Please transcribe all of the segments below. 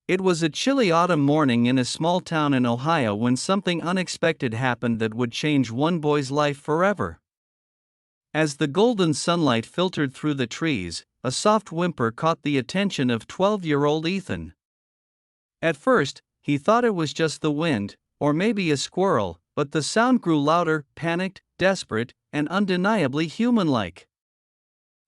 It was a chilly autumn morning in a small town in Ohio when something unexpected happened that would change one boy's life forever. As the golden sunlight filtered through the trees, a soft whimper caught the attention of 12-year-old Ethan. At first, he thought it was just the wind, or maybe a squirrel, but the sound grew louder, panicked, desperate, and undeniably human-like.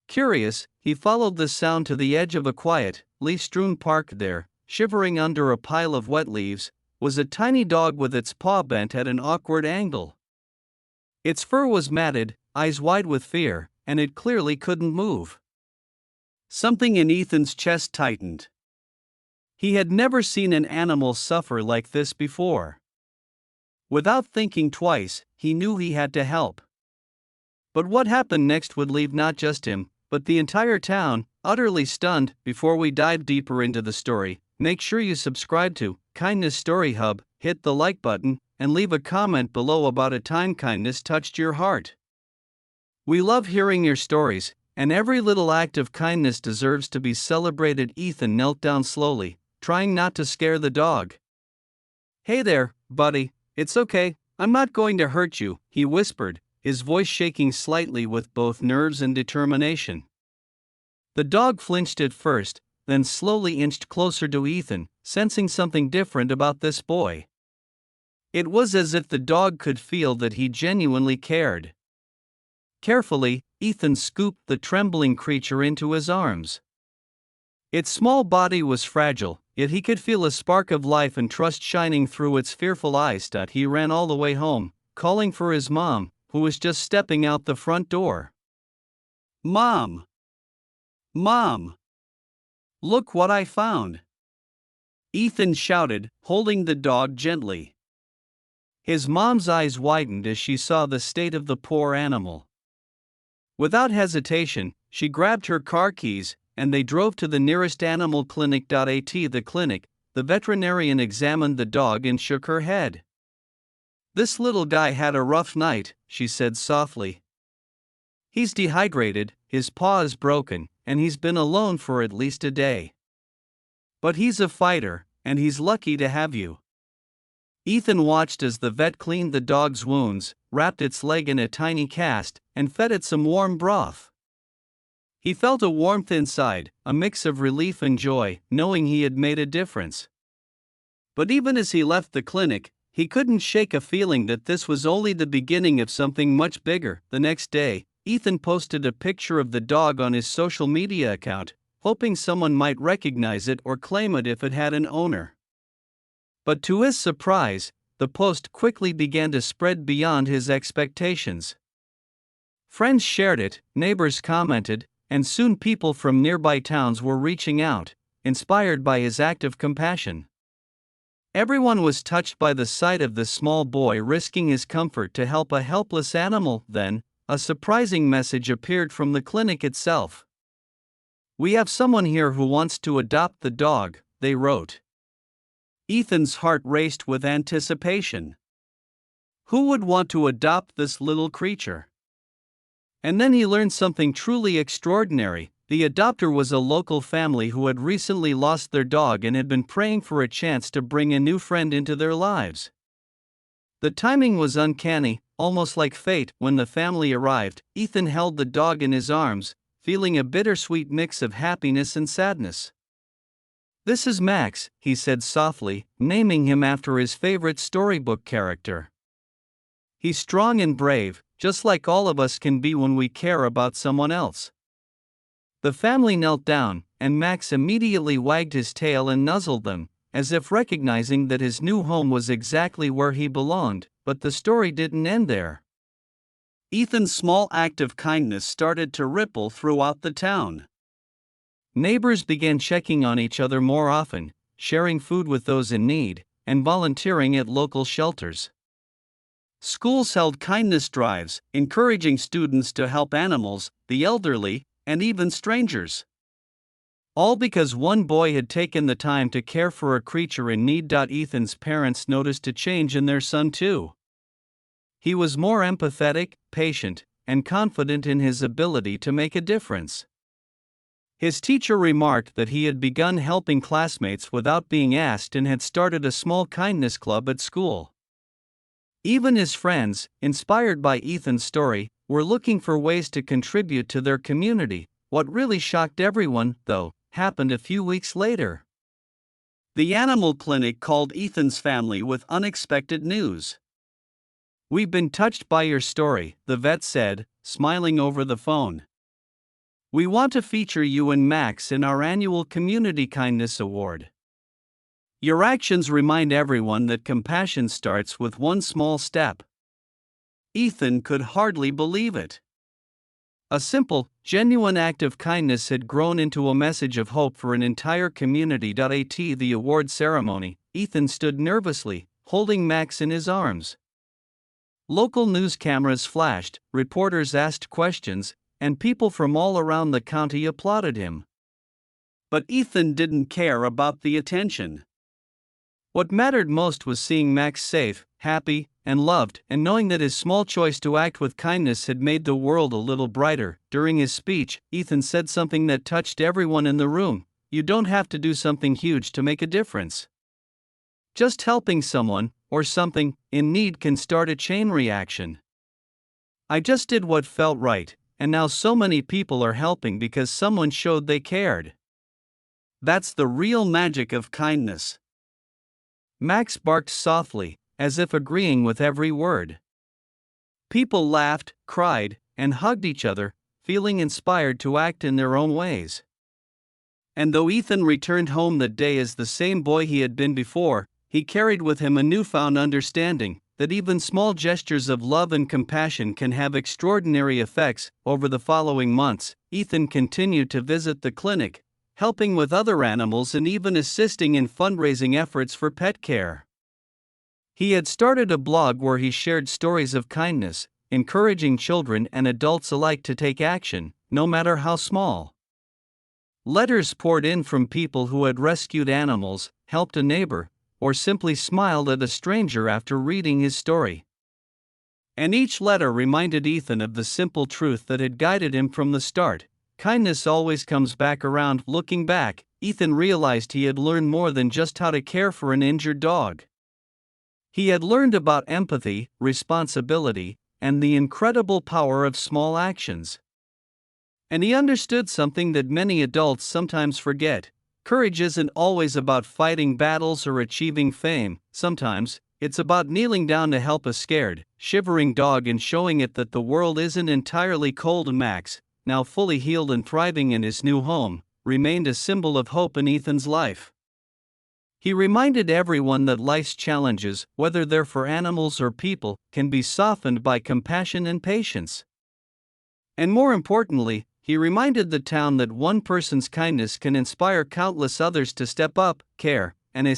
Curious, he followed the sound to the edge of a quiet, leaf-strewn park. There, shivering under a pile of wet leaves, was a tiny dog with its paw bent at an awkward angle. Its fur was matted, eyes wide with fear, and it clearly couldn't move. Something in Ethan's chest tightened. He had never seen an animal suffer like this before. Without thinking twice, he knew he had to help. But what happened next would leave not just him, but the entire town, utterly stunned. Before we dive deeper into the story, make sure you subscribe to Kindness Story Hub, hit the like button, and leave a comment below about a time kindness touched your heart. We love hearing your stories, and every little act of kindness deserves to be celebrated. Ethan knelt down slowly, trying not to scare the dog. "Hey there, buddy, it's okay, I'm not going to hurt you," he whispered, his voice shaking slightly with both nerves and determination. The dog flinched at first, then slowly inched closer to Ethan, sensing something different about this boy. It was as if the dog could feel that he genuinely cared. Carefully, Ethan scooped the trembling creature into his arms. Its small body was fragile, yet he could feel a spark of life and trust shining through its fearful eyes. He ran all the way home, calling for his mom, who was just stepping out the front door. "Mom! Mom! Look what I found!" Ethan shouted, holding the dog gently. His mom's eyes widened as she saw the state of the poor animal. Without hesitation, she grabbed her car keys, and they drove to the nearest animal clinic. At the clinic, the veterinarian examined the dog and shook her head. "This little guy had a rough night," she said softly. "He's dehydrated, his paw is broken, and he's been alone for at least a day. But he's a fighter, and he's lucky to have you." Ethan watched as the vet cleaned the dog's wounds, wrapped its leg in a tiny cast, and fed it some warm broth. He felt a warmth inside, a mix of relief and joy, knowing he had made a difference. But even as he left the clinic, he couldn't shake a feeling that this was only the beginning of something much bigger. The next day, Ethan posted a picture of the dog on his social media account, hoping someone might recognize it or claim it if it had an owner. But to his surprise, the post quickly began to spread beyond his expectations. Friends shared it, neighbors commented, and soon people from nearby towns were reaching out, inspired by his act of compassion. Everyone was touched by the sight of the small boy risking his comfort to help a helpless animal. Then, a surprising message appeared from the clinic itself. "We have someone here who wants to adopt the dog," they wrote. Ethan's heart raced with anticipation. Who would want to adopt this little creature? And then he learned something truly extraordinary. The adopter was a local family who had recently lost their dog and had been praying for a chance to bring a new friend into their lives. The timing was uncanny, almost like fate. When the family arrived, Ethan held the dog in his arms, feeling a bittersweet mix of happiness and sadness. "This is Max," he said softly, naming him after his favorite storybook character. "He's strong and brave, just like all of us can be when we care about someone else." The family knelt down, and Max immediately wagged his tail and nuzzled them, as if recognizing that his new home was exactly where he belonged. But the story didn't end there. Ethan's small act of kindness started to ripple throughout the town. Neighbors began checking on each other more often, sharing food with those in need, and volunteering at local shelters. Schools held kindness drives, encouraging students to help animals, the elderly, and even strangers. All because one boy had taken the time to care for a creature in need. Ethan's parents noticed a change in their son too. He was more empathetic, patient, and confident in his ability to make a difference. His teacher remarked that he had begun helping classmates without being asked and had started a small kindness club at school. Even his friends, inspired by Ethan's story, were looking for ways to contribute to their community. What really shocked everyone, though, happened a few weeks later. The animal clinic called Ethan's family with unexpected news. "We've been touched by your story," the vet said, smiling over the phone. "We want to feature you and Max in our annual Community Kindness Award. Your actions remind everyone that compassion starts with one small step." Ethan could hardly believe it. A simple, genuine act of kindness had grown into a message of hope for an entire community. At the award ceremony, Ethan stood nervously, holding Max in his arms. Local news cameras flashed, reporters asked questions, and people from all around the county applauded him. But Ethan didn't care about the attention. What mattered most was seeing Max safe, happy, and loved, and knowing that his small choice to act with kindness had made the world a little brighter. During his speech, Ethan said something that touched everyone in the room: "You don't have to do something huge to make a difference. Just helping someone, or something, in need can start a chain reaction. I just did what felt right, and now so many people are helping because someone showed they cared. That's the real magic of kindness." Max barked softly, as if agreeing with every word. People laughed, cried, and hugged each other, feeling inspired to act in their own ways. And though Ethan returned home that day as the same boy he had been before, he carried with him a newfound understanding that even small gestures of love and compassion can have extraordinary effects. Over the following months, Ethan continued to visit the clinic, helping with other animals and even assisting in fundraising efforts for pet care. He had started a blog where he shared stories of kindness, encouraging children and adults alike to take action, no matter how small. Letters poured in from people who had rescued animals, helped a neighbor, or simply smiled at a stranger after reading his story. And each letter reminded Ethan of the simple truth that had guided him from the start: kindness always comes back around. Looking back, Ethan realized he had learned more than just how to care for an injured dog. He had learned about empathy, responsibility, and the incredible power of small actions. And he understood something that many adults sometimes forget: courage isn't always about fighting battles or achieving fame. Sometimes, it's about kneeling down to help a scared, shivering dog and showing it that the world isn't entirely cold. Max, now fully healed and thriving in his new home, remained a symbol of hope in Ethan's life. He reminded everyone that life's challenges, whether they're for animals or people, can be softened by compassion and patience. And more importantly, he reminded the town that one person's kindness can inspire countless others to step up, care, and in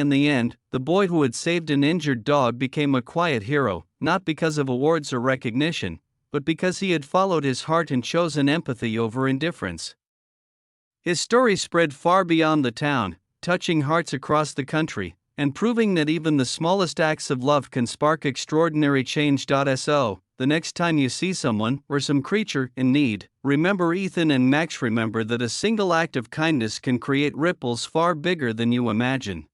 the end, the boy who had saved an injured dog became a quiet hero, not because of awards or recognition, but because he had followed his heart and chosen empathy over indifference. His story spread far beyond the town, touching hearts across the country, and proving that even the smallest acts of love can spark extraordinary change. So, the next time you see someone or some creature in need, remember Ethan and Max. Remember that a single act of kindness can create ripples far bigger than you imagine.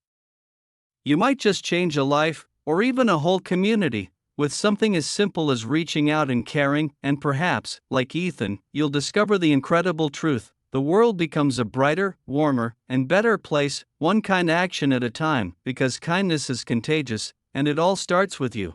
You might just change a life, or even a whole community, with something as simple as reaching out and caring, and perhaps, like Ethan, you'll discover the incredible truth: the world becomes a brighter, warmer, and better place, one kind action at a time, because kindness is contagious, and it all starts with you.